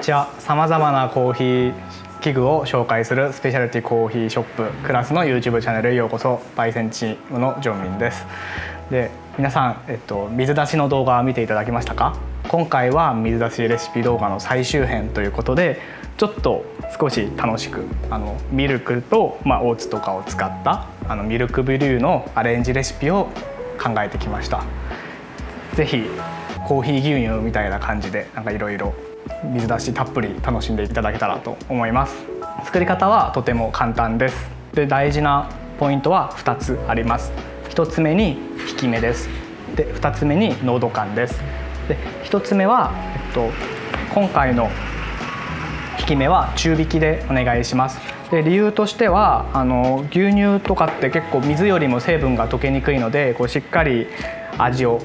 ちは。さまざまなコーヒー器具を紹介するスペシャリティコーヒーショップクラスの YouTube チャンネルへようこそ。焙煎チームのジョンミンです。で、皆さん、水出しの動画を見ていただきましたか？今回は水出しレシピ動画の最終編ということで、ちょっと少し楽しくミルクと、オーツとかを使ったミルクブリューのアレンジレシピを考えてきました。ぜひコーヒー牛乳みたいな感じでいろいろ水出したっぷり楽しんでいただけたらと思います。作り方はとても簡単です。で、大事なポイントは2つあります。1つ目に引き目です。で、2つ目に濃度感です。で、1つ目は、今回の引き目は中引きでお願いします。で、理由としては牛乳とかって結構水よりも成分が溶けにくいので、しっかり味を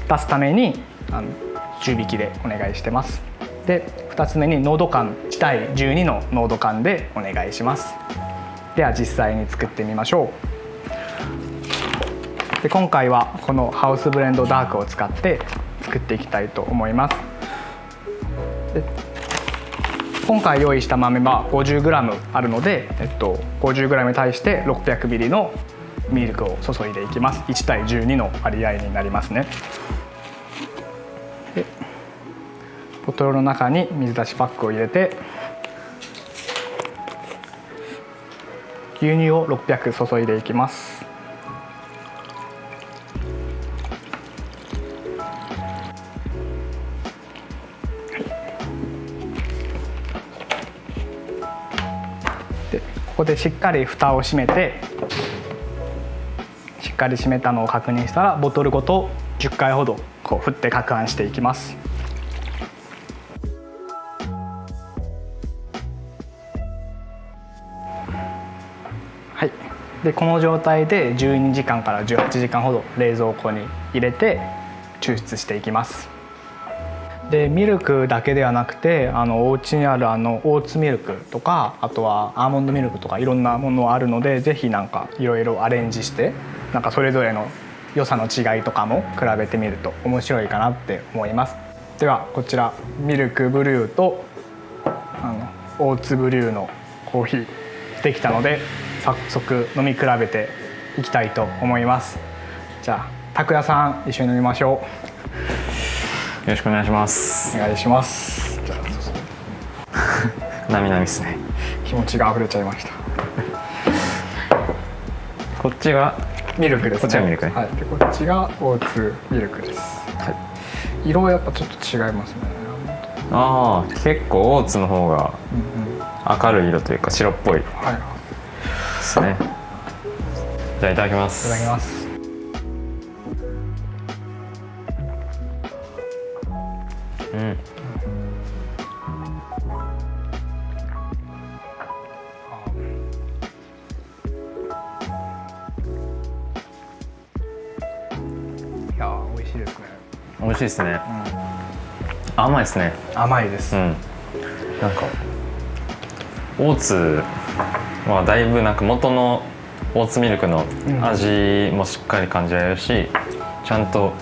出すために中引きでお願いしてます。で、2つ目に濃度感1対12の濃度感でお願いします。では実際に作ってみましょう。で、今回はこのハウスブレンドダークを使って作っていきたいと思います。で、今回用意した豆は 50g あるので、50g に対して 600ml のミルクを注いでいきます。1対12の割合になりますね。で、ボトルの中に水出しパックを入れて、牛乳を600注いでいきます。で、ここでしっかり蓋を閉めて、しっかり閉めたのを確認したら、ボトルごと10回ほど振って攪拌していきます。はい、でこの状態で12時間から18時間ほど冷蔵庫に入れて抽出していきます。で、ミルクだけではなくてお家にあるオーツミルクとか、あとはアーモンドミルクとかいろんなものあるので、ぜひいろいろアレンジしてそれぞれの良さの違いとかも比べてみると面白いかなって思います。ではこちらミルクブリューとオーツブリューのコーヒーできたので、早速飲み比べていきたいと思います。じゃあ拓也さん、一緒に飲みましょう。よろしくお願いします。お願いします。じゃあなみなみですね。気持ちが溢れちゃいました。こっちがミルクですね。こっちがミルクね。はい。で、こっちがオーツミルクです。はい。色はやっぱちょっと違いますね。ああ、結構オーツの方が明るい色というか白っぽいですね。じゃあいただきます。いただきます。うん。いや、美味しいですね。美味しいですね。甘いですね。甘いです。オーツはだいぶ元のオーツミルクの味もしっかり感じられるし、ちゃんと、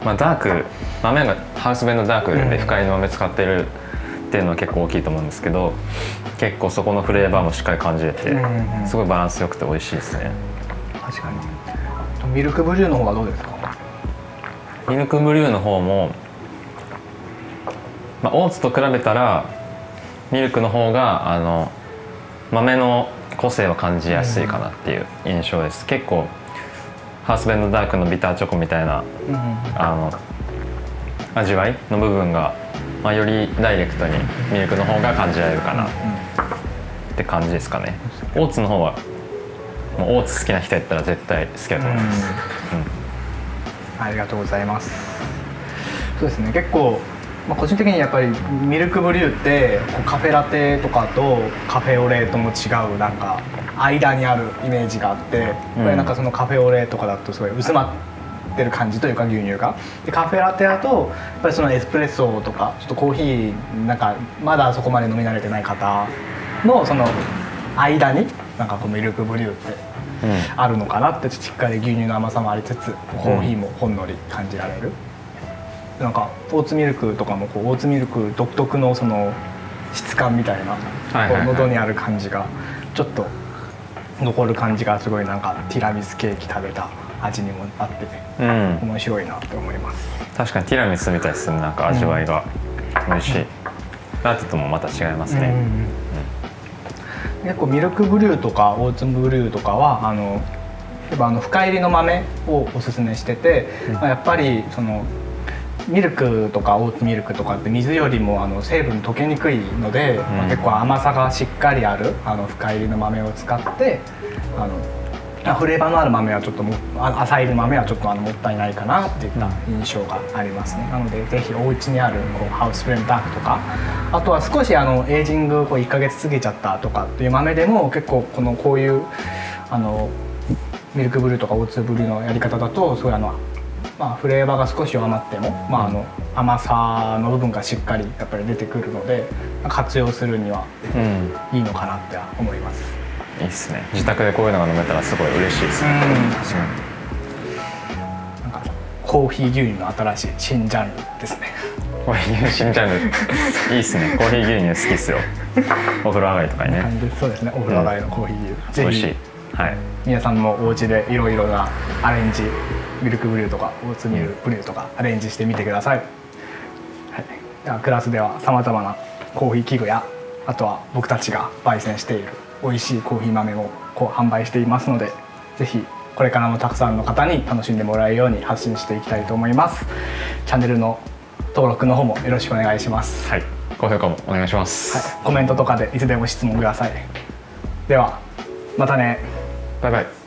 ダーク豆がハウスブレンドダークで深入りの豆使ってるっていうのは結構大きいと思うんですけど、結構そこのフレーバーもしっかり感じれて、すごいバランスよくて美味しいですね。確かに。ミルクブリューの方はどうですか？ミルクブリューの方も、オーツと比べたらミルクの方が豆の個性を感じやすいかなっていう印象です。結構ハウスブレンドダークのビターチョコみたいな、味わいの部分が、よりダイレクトにミルクの方が感じられるかなって感じですかね。オーツの方はもうオーツ好きな人やったら絶対好きだと思います。ありがとうございます。そうですね、結構個人的にやっぱりミルクブリューってカフェラテとかとカフェオレとも違う間にあるイメージがあって、やっぱりそのカフェオレとかだとすごい薄まってる感じというか、牛乳がで、カフェラテだとやっぱりそのエスプレッソとかちょっとコーヒーまだそこまで飲み慣れてない方のその間にミルクブリューってあるのかなって、しっかり牛乳の甘さもありつつコーヒーもほんのり感じられる、なんかオーツミルクとかもこうオーツミルク独特のその質感みたいな、はいはいはい、こう喉にある感じがちょっと残る感じがすごいなんかティラミスケーキ食べた味にもあって、面白いなって思います。確かにティラミスみたいですね、なんか味わいが美味しい、ラテともまた違いますね。結構ミルクブリューとかオーツブリューとかはやっぱ深入りの豆をおすすめしてて、やっぱりそのミルクとかオーツミルクとかって水よりも成分溶けにくいので、結構甘さがしっかりある深入りの豆を使ってフレーバーのある豆はちょっと浅入りの豆はちょっともったいないかなっていった印象がありますね。なのでぜひお家にあるこうハウスフレームダークとか、あとは少しエイジングこう1ヶ月過ぎちゃったとかっていう豆でも結構こういうミルクブルーとかオーツブルーのやり方だとすごいフレーバーが少し弱まっても、甘さの部分がしっかりやっぱり出てくるので活用するにはいいのかなって思います。いいっすね。自宅でこういうのが飲めたらすごい嬉しいですね。確かに。なんかコーヒー牛乳の新しい新ジャンルですね。コーヒー牛乳新ジャンルいいっすね。コーヒー牛乳好きっすよ。お風呂上がりとかにね。そうですね。お風呂上がりのコーヒー牛乳。美味しい。はい。皆さんもお家でいろいろなアレンジ、ミルクブリューとかオーツミルクブリューとかアレンジしてみてください。はい、クラスではさまざまなコーヒー器具や、あとは僕たちが焙煎している美味しいコーヒー豆を販売していますので、ぜひこれからもたくさんの方に楽しんでもらえるように発信していきたいと思います。チャンネルの登録の方もよろしくお願いします。はい、高評価もお願いします。はい、コメントとかでいつでも質問ください。ではまたね。バイバイ。